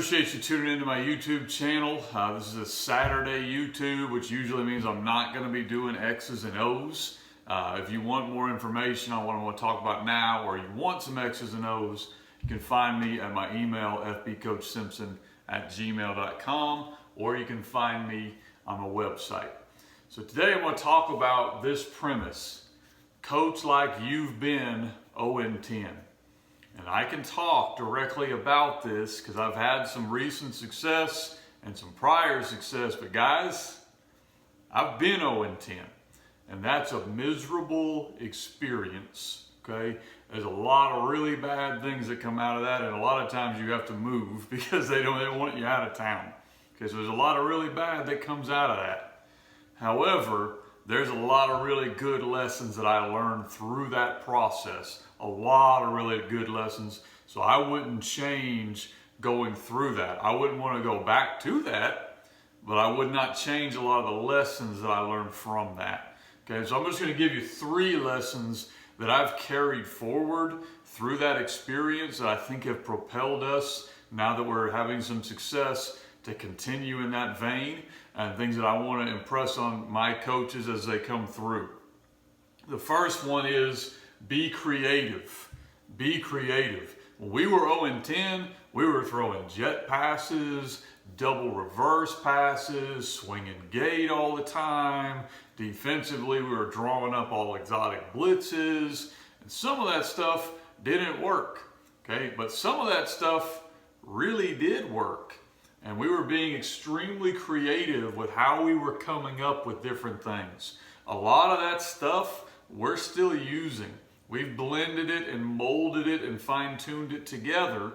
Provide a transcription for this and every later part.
Appreciate you tuning into my YouTube channel. This is a Saturday YouTube, which usually means I'm not going to be doing X's and O's. If you want more information on what I want to talk about now, or you want some X's and O's, you can find me at my email, fbcoachsimpson@gmail.com, or you can find me on my website. So today I'm going to talk about this premise: coach like you've been 0-10. And I can talk directly about this because I've had some recent success and some prior success. But guys, I've been 0-10. And that's a miserable experience. Okay? There's a lot of really bad things that come out of that. And a lot of times you have to move because they want you out of town. Okay, so there's a lot of really bad that comes out of that. However, there's a lot of really good lessons that I learned through that process. A lot of really good lessons. So I wouldn't change going through that. I wouldn't want to go back to that, but I would not change a lot of the lessons that I learned from that. Okay, so I'm just going to give you 3 lessons that I've carried forward through that experience that I think have propelled us, now that we're having some success, to continue in that vein, and things that I want to impress on my coaches as they come through. The first one is be creative. Be creative. When we were 0-10, we were throwing jet passes, double reverse passes, swinging gate all the time. Defensively, we were drawing up all exotic blitzes, and some of that stuff didn't work. Okay, but some of that stuff really did work. And we were being extremely creative with how we were coming up with different things. A lot of that stuff we're still using. We've blended it and molded it and fine-tuned it together.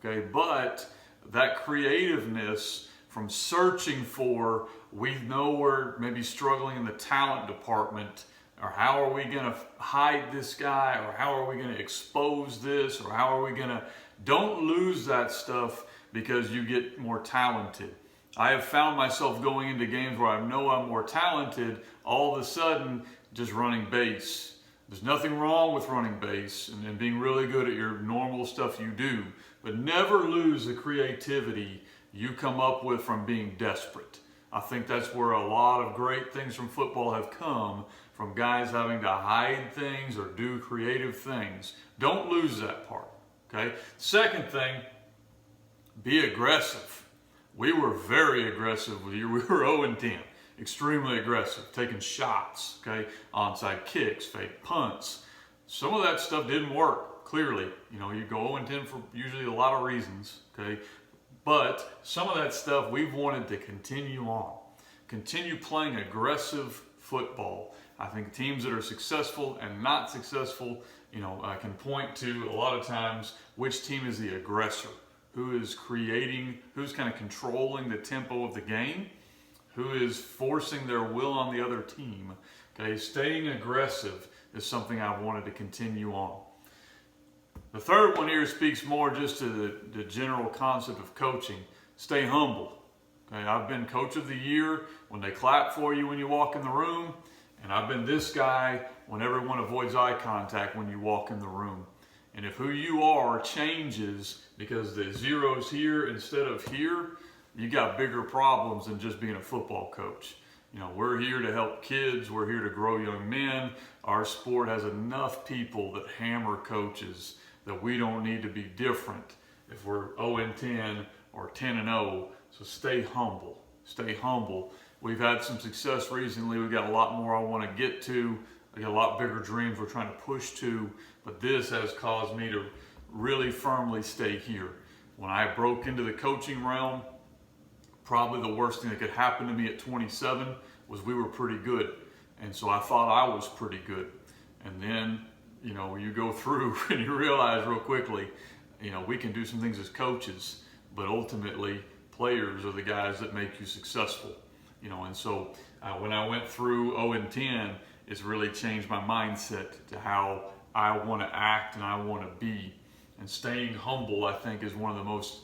Okay, but that creativeness from searching for, we know we're maybe struggling in the talent department, or how are we going to hide this guy, or how are we going to expose this, or how are we going to... Don't lose that stuff because you get more talented. I have found myself going into games where I know I'm more talented, all of a sudden just running base. There's nothing wrong with running base and being really good at your normal stuff you do, but never lose the creativity you come up with from being desperate. I think that's where a lot of great things from football have come, from guys having to hide things or do creative things. Don't lose that part, okay? Second thing, be aggressive. We were very aggressive with you. We were 0-10. Extremely aggressive, taking shots, okay? Onside kicks, fake punts. Some of that stuff didn't work, clearly. You know, you go 0-10 for usually a lot of reasons, okay? But some of that stuff we've wanted to continue on. Continue playing aggressive football. I think teams that are successful and not successful, I can point to a lot of times which team is the aggressor, who is creating, who's kind of controlling the tempo of the game, who is forcing their will on the other team. Okay, staying aggressive is something I've wanted to continue on. The third one here speaks more just to the general concept of coaching. Stay humble. Okay, I've been coach of the year when they clap for you when you walk in the room, and I've been this guy when everyone avoids eye contact when you walk in the room. And if who you are changes because the zero's here instead of here, you got bigger problems than just being a football coach. We're here to help kids. We're here to grow young men. Our sport has enough people that hammer coaches that we don't need to be different if we're 0-10 or 10-0. So stay humble. Stay humble. We've had some success recently. We've got a lot more I want to get to. I got a lot bigger dreams we're trying to push to, but this has caused me to really firmly stay here. When I broke into the coaching realm, probably the worst thing that could happen to me at 27 was we were pretty good. And so I thought I was pretty good. And then, you go through and you realize real quickly, we can do some things as coaches, but ultimately players are the guys that make you successful. And so when I went through 0-10, it's really changed my mindset to how I want to act and I want to be. And staying humble, I think, is one of the most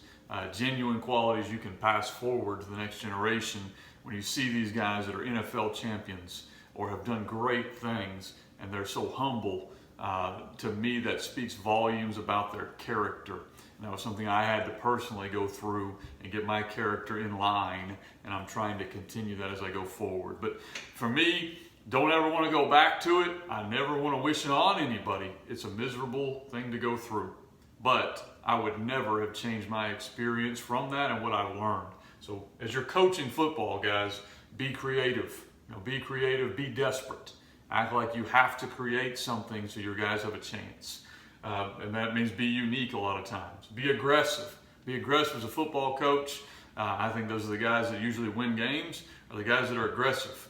genuine qualities you can pass forward to the next generation. When you see these guys that are NFL champions or have done great things and they're so humble, to me, that speaks volumes about their character. And that was something I had to personally go through and get my character in line, and I'm trying to continue that as I go forward. But for me, don't ever want to go back to it. I never want to wish it on anybody. It's a miserable thing to go through. But I would never have changed my experience from that and what I learned. So as you're coaching football, guys, be creative. Be creative, be desperate. Act like you have to create something so your guys have a chance. And that means be unique a lot of times. Be aggressive. Be aggressive as a football coach. I think those are the guys that usually win games, are the guys that are aggressive.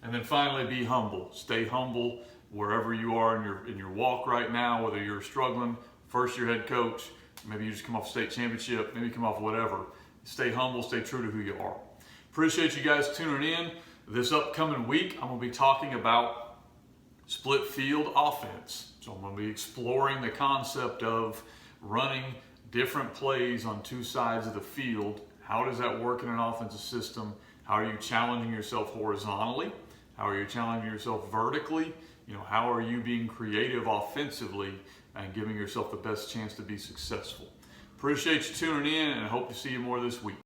And then finally, be humble. Stay humble wherever you are in your walk right now, whether you're struggling, first year head coach, maybe you just come off state championship, maybe you come off whatever. Stay humble, stay true to who you are. Appreciate you guys tuning in. This upcoming week, I'm going to be talking about split field offense. So I'm going to be exploring the concept of running different plays on two sides of the field. How does that work in an offensive system? How are you challenging yourself horizontally? How are you challenging yourself vertically? How are you being creative offensively and giving yourself the best chance to be successful? Appreciate you tuning in, and I hope to see you more this week.